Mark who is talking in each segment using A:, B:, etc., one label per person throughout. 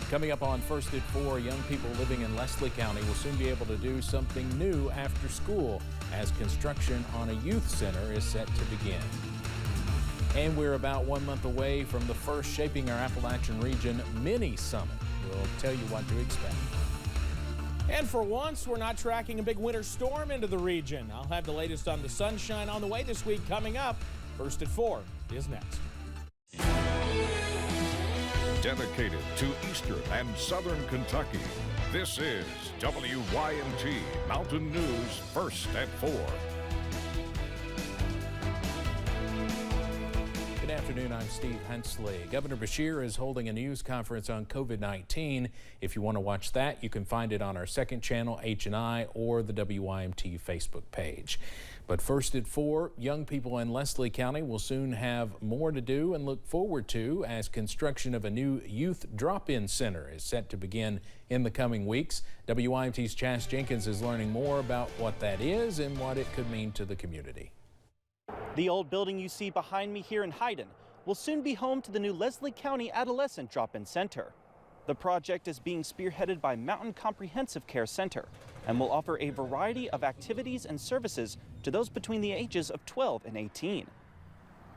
A: Coming up on First at 4, young people living in Leslie County will soon be able to do something new after school as construction on a youth center is set to begin. And we're about 1 month away from the first Shaping Our Appalachian Region mini summit. We'll tell you what to expect.
B: And for once, we're not tracking a big winter storm into the region. I'll have the latest on the sunshine on the way this week coming up. First at 4 is next.
C: Dedicated to Eastern and Southern Kentucky, this is WYMT Mountain News First at 4.
A: Good afternoon, I'm Steve Hensley. Governor Beshear is holding a news conference on COVID-19. If you want to watch that, you can find it on our second channel, HNI, or the WYMT Facebook page. But first at 4, young people in Leslie County will soon have more to do and look forward to as construction of a new youth drop-in center is set to begin in the coming weeks. WYMT's Chaz Jenkins is learning more about what that is and what it could mean to the community.
D: The old building you see behind me here in Hayden will soon be home to the new Leslie County Adolescent Drop-In Center. The project is being spearheaded by Mountain Comprehensive Care Center and will offer a variety of activities and services to those between the ages of 12 and 18.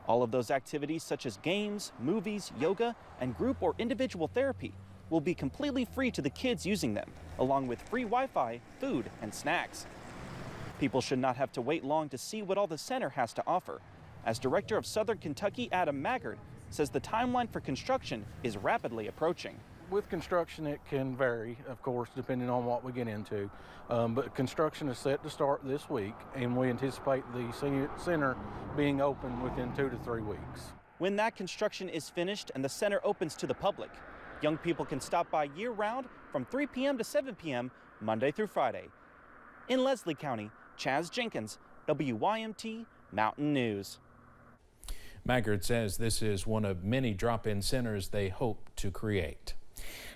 D: All of those activities, such as games, movies, yoga, and group or individual therapy, will be completely free to the kids using them, along with free Wi-Fi, food, and snacks. People should not have to wait long to see what all the center has to offer, as Director of Southern Kentucky Adam Maggard says the timeline for construction is rapidly approaching.
E: With construction, it can vary, of course, depending on what we get into. But construction is set to start this week, and we anticipate the center being open within 2 to 3 weeks.
D: When that construction is finished and the center opens to the public, young people can stop by year-round from 3 p.m. to 7 p.m. Monday through Friday. In Leslie County, Chaz Jenkins, WYMT Mountain News.
A: Maggard says this is one of many drop-in centers they hope to create.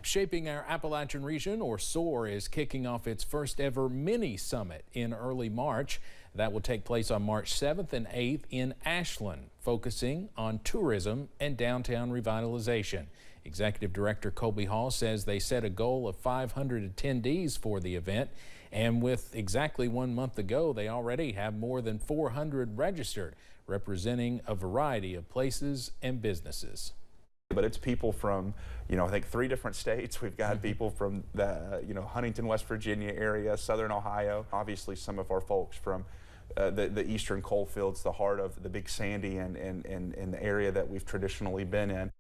A: Shaping Our Appalachian Region, or SOAR, is kicking off its first ever mini summit in early March. That will take place on March 7th and 8th in Ashland, focusing on tourism and downtown revitalization. Executive Director Colby Hall says they set a goal of 500 attendees for the event, and with exactly 1 month ago, they already have more than 400 registered, representing a variety of places and businesses.
F: But it's people from, I think 3 different states. We've got people from the, Huntington, West Virginia area, Southern Ohio. Obviously, some of our folks from the eastern coal fields, the heart of the Big Sandy and the area that we've traditionally been in.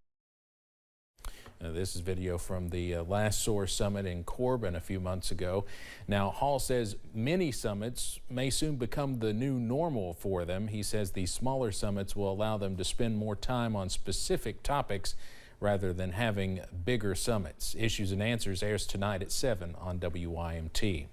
A: This is video from the last SOAR Summit in Corbin a few months ago. Now, Hall says mini summits may soon become the new normal for them. He says these smaller summits will allow them to spend more time on specific topics rather than having bigger summits. Issues and Answers airs tonight at 7 on WYMT.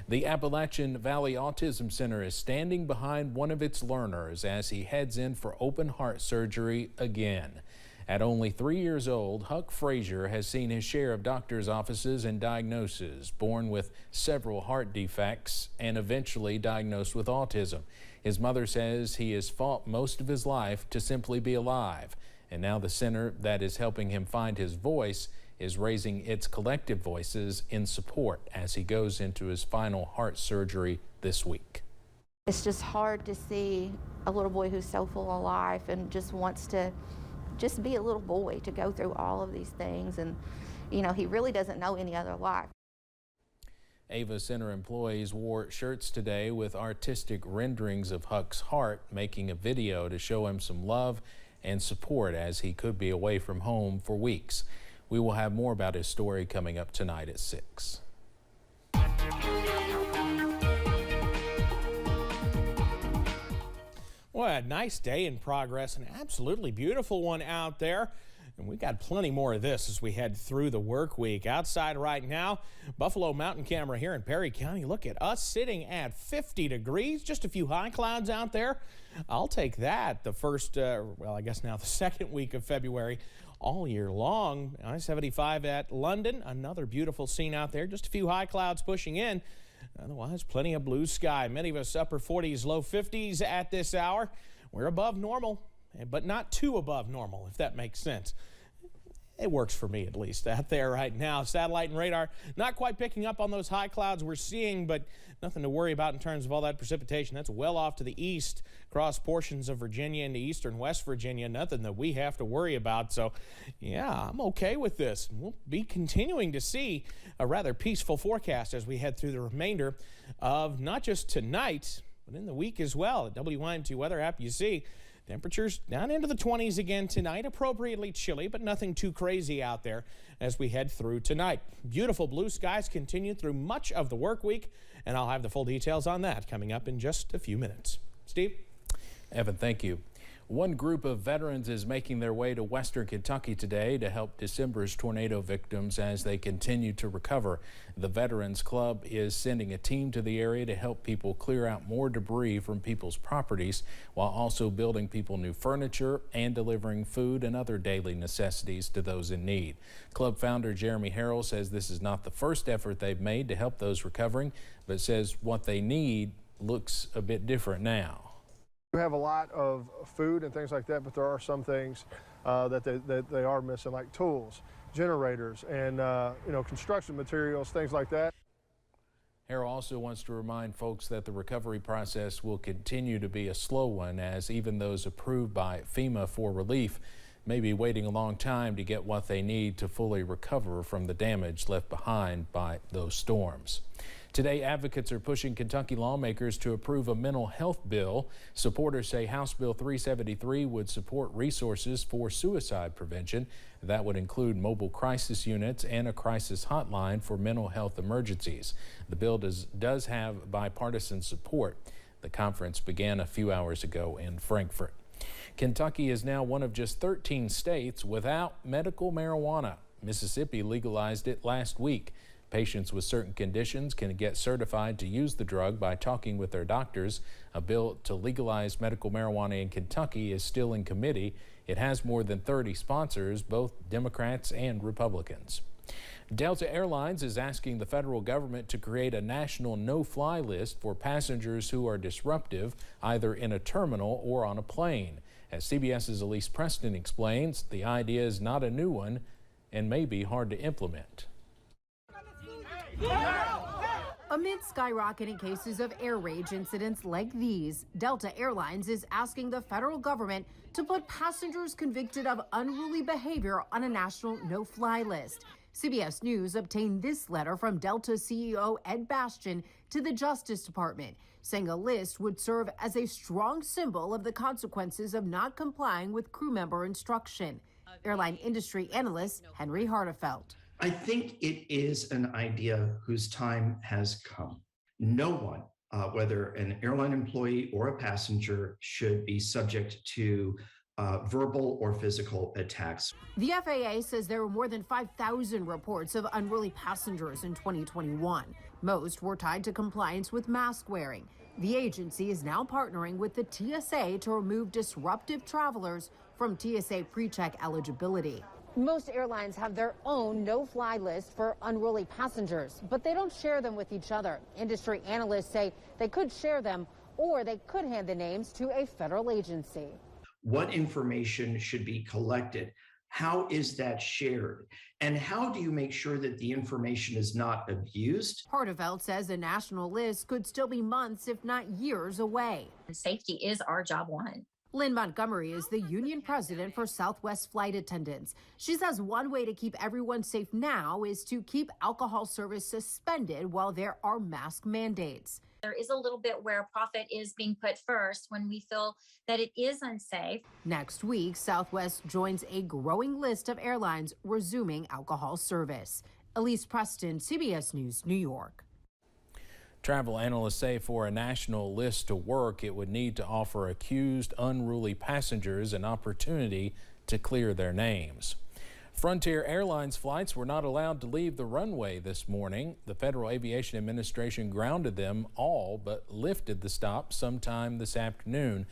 A: The Appalachian Valley Autism Center is standing behind one of its learners as he heads in for open heart surgery again. At only 3 years old, Huck Frazier has seen his share of doctors' offices and diagnoses, born with several heart defects and eventually diagnosed with autism. His mother says he has fought most of his life to simply be alive, and now the center that is helping him find his voice is raising its collective voices in support as he goes into his final heart surgery this week.
G: It's just hard to see a little boy who's so full of life and just wants to just be a little boy, to go through all of these things, and he really doesn't know any other life.
A: Ava Center employees wore shirts today with artistic renderings of Huck's heart, making a video to show him some love and support as he could be away from home for weeks. We will have more about his story coming up tonight at 6.
B: Well, a nice day in progress, an absolutely beautiful one out there. And we got plenty more of this as we head through the work week. Outside right now, Buffalo Mountain Camera here in Perry County. Look at us sitting at 50 degrees, just a few high clouds out there. I'll take that the first, well, I guess now the second week of February all year long. I-75 at London, another beautiful scene out there. Just a few high clouds pushing in. Otherwise, plenty of blue sky. Many of us upper 40s, low 50s at this hour. We're above normal, but not too above normal, if that makes sense. It works for me, at least, out there right now. Satellite and radar not quite picking up on those high clouds we're seeing, but nothing to worry about in terms of all that precipitation. That's well off to the east, across portions of Virginia into eastern West Virginia. Nothing that we have to worry about. So, yeah, I'm okay with this. We'll be continuing to see a rather peaceful forecast as we head through the remainder of not just tonight, but in the week as well. At WYMT Weather app, you see temperatures down into the 20s again tonight, appropriately chilly, but nothing too crazy out there as we head through tonight. Beautiful blue skies continue through much of the work week, and I'll have the full details on that coming up in just a few minutes. Steve?
A: Evan, thank you. One group of veterans is making their way to western Kentucky today to help December's tornado victims as they continue to recover. The Veterans Club is sending a team to the area to help people clear out more debris from people's properties, while also building people new furniture and delivering food and other daily necessities to those in need. Club founder Jeremy Harrell says this is not the first effort they've made to help those recovering, but says what they need looks a bit different now.
H: We have a lot of food and things like that, but there are some things that they are missing, like tools, generators, and construction materials, things like that.
A: Harrell also wants to remind folks that the recovery process will continue to be a slow one, as even those approved by FEMA for relief may be waiting a long time to get what they need to fully recover from the damage left behind by those storms. Today, advocates are pushing Kentucky lawmakers to approve a mental health bill. Supporters say House Bill 373 would support resources for suicide prevention. That would include mobile crisis units and a crisis hotline for mental health emergencies. The bill does have bipartisan support. The conference began a few hours ago in Frankfort. Kentucky is now one of just 13 states without medical marijuana. Mississippi legalized it last week. Patients with certain conditions can get certified to use the drug by talking with their doctors. A bill to legalize medical marijuana in Kentucky is still in committee. It has more than 30 sponsors, both Democrats and Republicans. Delta Airlines is asking the federal government to create a national no-fly list for passengers who are disruptive, either in a terminal or on a plane. As CBS's Elise Preston explains, the idea is not a new one and may be hard to implement.
I: Amid skyrocketing cases of air rage incidents like these, Delta Airlines is asking the federal government to put passengers convicted of unruly behavior on a national no-fly list. CBS News obtained this letter from Delta CEO Ed Bastian to the Justice Department, saying a list would serve as a strong symbol of the consequences of not complying with crew member instruction. Airline industry analyst Henry Hardefelt.
J: I think it is an idea whose time has come. No one, whether an airline employee or a passenger, should be subject to verbal or physical attacks.
I: The FAA says there were more than 5,000 reports of unruly passengers in 2021. Most were tied to compliance with mask wearing. The agency is now partnering with the TSA to remove disruptive travelers from TSA PreCheck eligibility.
K: Most airlines have their own no-fly list for unruly passengers, but they don't share them with each other. Industry analysts say they could share them, or they could hand the names to a federal agency.
J: What information should be collected? How is that shared? And how do you make sure that the information is not abused?
I: Hardefelt says a national list could still be months, if not years away.
L: Safety is our job one.
I: Lynn Montgomery is the union president for Southwest flight attendants. She says one way to keep everyone safe now is to keep alcohol service suspended while there are mask mandates.
L: There is a little bit where profit is being put first when we feel that it is unsafe.
I: Next week, Southwest joins a growing list of airlines resuming alcohol service. Elise Preston, CBS News, New York.
A: Travel analysts say for a national list to work, it would need to offer accused unruly passengers an opportunity to clear their names. Frontier Airlines flights were not allowed to leave the runway this morning. The Federal Aviation Administration grounded them all but lifted the stop sometime this afternoon.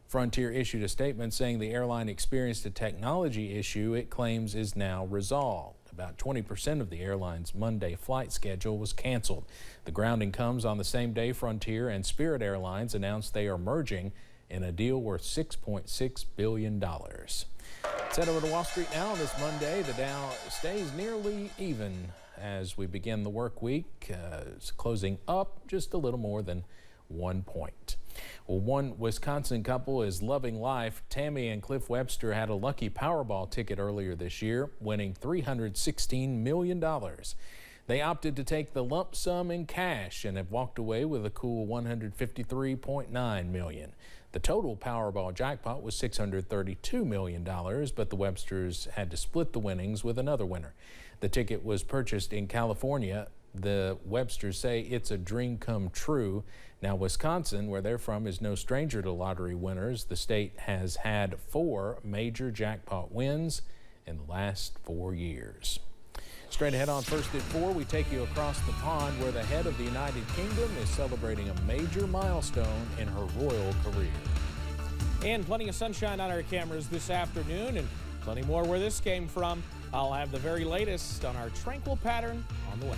A: Frontier issued a statement saying the airline experienced a technology issue it claims is now resolved. About 20% of the airline's Monday flight schedule was canceled. The grounding comes on the same day Frontier and Spirit Airlines announced they are merging in a deal worth $6.6 billion. Let's head over to Wall Street now on this Monday. The Dow stays nearly even as we begin the work week. It's closing up just a little more than 1 point. Well, one Wisconsin couple is loving life. Tammy and Cliff Webster had a lucky Powerball ticket earlier this year, winning $316 million. They opted to take the lump sum in cash and have walked away with a cool $153.9 million. The total Powerball jackpot was $632 million, but the Websters had to split the winnings with another winner. The ticket was purchased in California. The Websters say it's a dream come true. Now, Wisconsin, where they're from, is no stranger to lottery winners. The state has had 4 major jackpot wins in the last 4 years. Straight ahead on First at 4, we take you across the pond where the head of the United Kingdom is celebrating a major milestone in her royal career.
B: And plenty of sunshine on our cameras this afternoon, and plenty more where this came from. I'll have the very latest on our tranquil pattern on the way.